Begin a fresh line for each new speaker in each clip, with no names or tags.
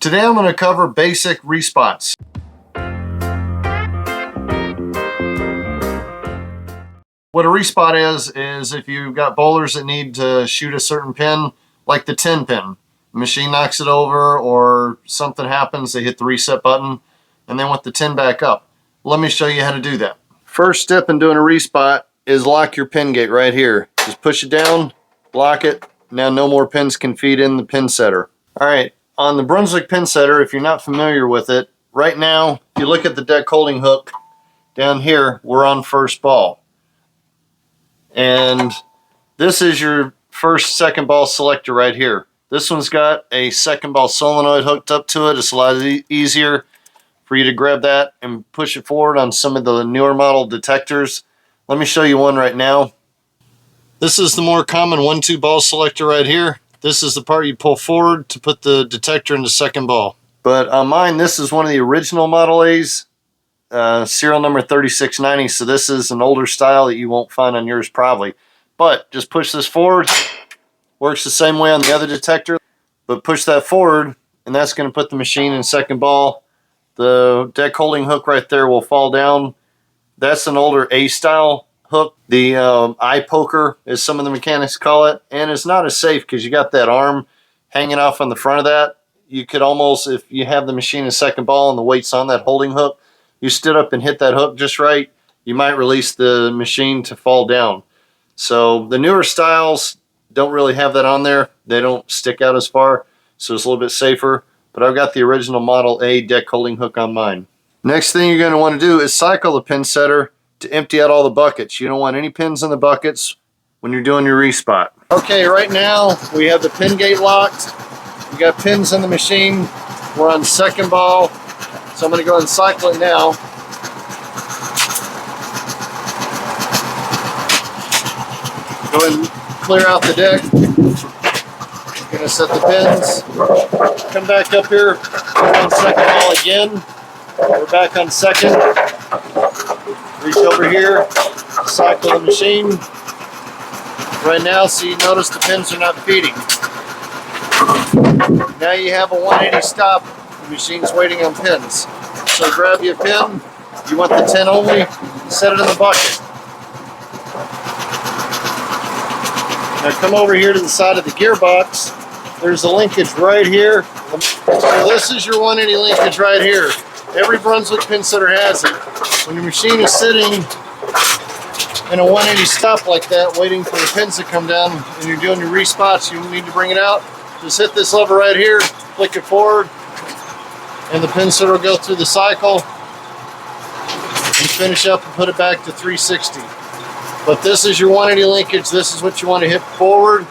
Today I'm going to cover basic respots. What a respot is if you've got bowlers that need to shoot a certain pin, like the 10 pin. The machine knocks it over or something happens, they hit the reset button and they want the 10 back up. Let me show you how to do that. First step in doing a respot is lock your pin gate right here. Just push it down, lock it. Now no more pins can feed in the pin setter. All right, on the Brunswick pin setter, if you're not familiar with it, right now, if you look at the deck holding hook down here, we're on first ball. And this is your first second ball selector right here. This one's got a second ball solenoid hooked up to it. It's a lot easier for you to grab that and push it forward on some of the newer model detectors. Let me show you one right now. This is the more common 1-2 ball selector right here. This is the part you pull forward to put the detector in the second ball. But on mine, this is one of the original Model A's, serial number 3690. So this is an older style that you won't find on yours probably. But just push this forward. Works the same way on the other detector. But push that forward, and that's going to put the machine in second ball. The deck holding hook right there will fall down. That's an older A style hook. The eye poker, as some of the mechanics call it, and it's not as safe because you got that arm hanging off on the front of that. You could almost, if you have the machine in second ball and the weight's on that holding hook, you stood up and hit that hook just right, you might release the machine to fall down. So the newer styles don't really have that on there. They don't stick out as far, so it's a little bit safer. But I've got the original Model A deck holding hook on mine. Next thing you're going to want to do is cycle the pin setter to empty out all the buckets. You don't want any pins in the buckets when you're doing your respot. Okay, right now we have the pin gate locked. We got pins in the machine. We're on second ball. So I'm going to go ahead and cycle it now. Go ahead and clear out the deck. I'm going to set the pins. Come back up here. We're on second ball again. We're back on second. Reach over here, cycle the machine. Right now, so you notice the pins are not feeding. Now you have a 180 stop. The machine's waiting on pins. So grab your pin. You want the 10 only, set it in the bucket. Now come over here to the side of the gearbox. There's a linkage right here. So this is your 180 linkage right here. Every Brunswick pin setter has it. When your machine is sitting in a 180 stop like that, waiting for the pins to come down, and you're doing your respots, you need to bring it out. Just hit this lever right here, flick it forward, and the pin setter will go through the cycle and finish up and put it back to 360. But this is your 180 linkage. This is what you want to hit forward.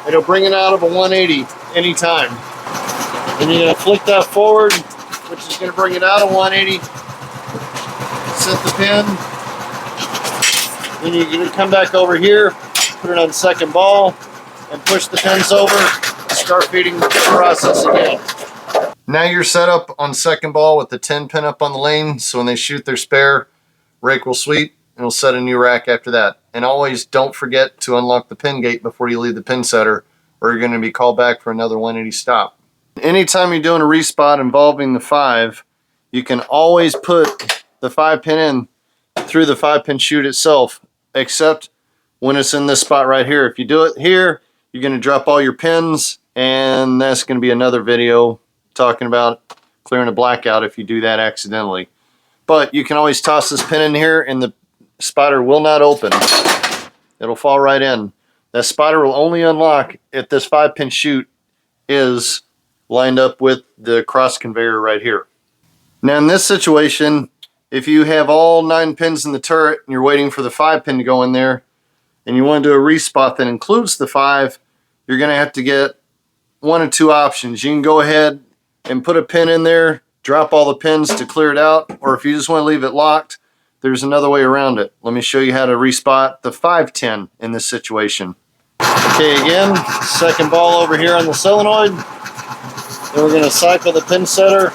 It'll bring it out of a 180 anytime. And you're going to flick that forward, which is going to bring it out of 180. Set the pin. Then you're going to come back over here, put it on second ball, and push the pins over, start feeding the process again. Now you're set up on second ball with the 10 pin up on the lane, so when they shoot their spare, rake will sweep, and it'll set a new rack after that. And always don't forget to unlock the pin gate before you leave the pin setter, or you're going to be called back for another 180 stop. Anytime you're doing a respot involving the 5, you can always put the 5 pin in through the 5 pin chute itself, except when it's in this spot right here. If you do it here, you're going to drop all your pins, and that's going to be another video talking about clearing a blackout if you do that accidentally. But you can always toss this pin in here, and the spotter will not open. It'll fall right in. That spotter will only unlock if this 5 pin chute is lined up with the cross conveyor right here. Now in this situation, if you have all 9 pins in the turret and you're waiting for the 5 pin to go in there and you want to do a respot that includes the 5, you're going to have to get one of 2 options. You can go ahead and put a pin in there, drop all the pins to clear it out, or if you just want to leave it locked, there's another way around it. Let me show you how to respot the 510 in this situation. Okay, again, second ball over here on the solenoid. Then we're going to cycle the pin setter.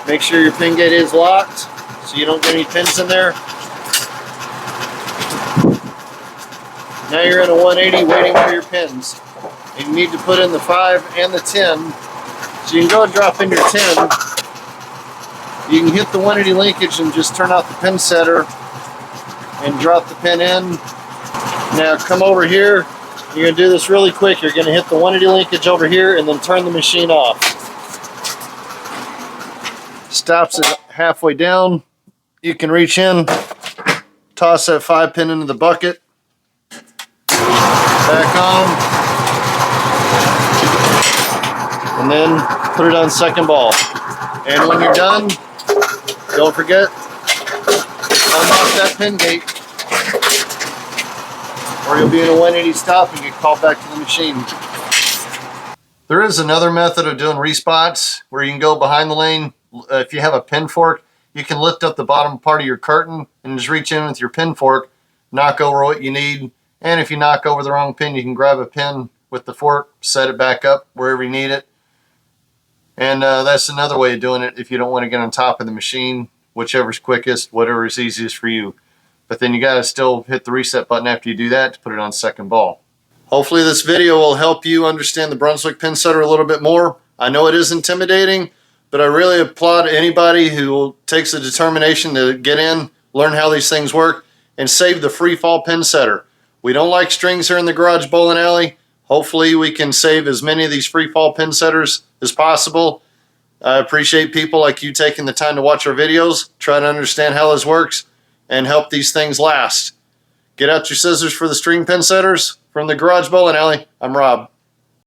Make sure your pin gate is locked so you don't get any pins in there. Now you're in a 180 waiting for your pins. And you need to put in the 5 and the 10 So you can go and drop in your 10. You can hit the 180 linkage and just turn out the pin setter and drop the pin in. Now come over here. You're going to do this really quick. You're going to hit the 180 linkage over here and then turn the machine off. Stops it halfway down. You can reach in, toss that 5-pin into the bucket, back on, and then put it on second ball. And when you're done, don't forget, unlock that pin gate, or you'll be in a 180 stop and get called back to the machine. There is another method of doing respots where you can go behind the lane. If you have a pin fork, you can lift up the bottom part of your curtain and just reach in with your pin fork, knock over what you need. And if you knock over the wrong pin, you can grab a pin with the fork, set it back up wherever you need it. And that's another way of doing it if you don't want to get on top of the machine, whichever's quickest, whatever is easiest for you. But then you got to still hit the reset button after you do that to put it on second ball. Hopefully this video will help you understand the Brunswick pin setter a little bit more. I know it is intimidating, but I really applaud anybody who takes the determination to get in, learn how these things work, and save the free fall pin setter. We don't like strings here in the garage bowling alley. Hopefully we can save as many of these free fall pin setters as possible. I appreciate people like you taking the time to watch our videos, try to understand how this works, and help these things last. Get out your scissors for the string pin setters. From the garage bowling alley, I'm Rob.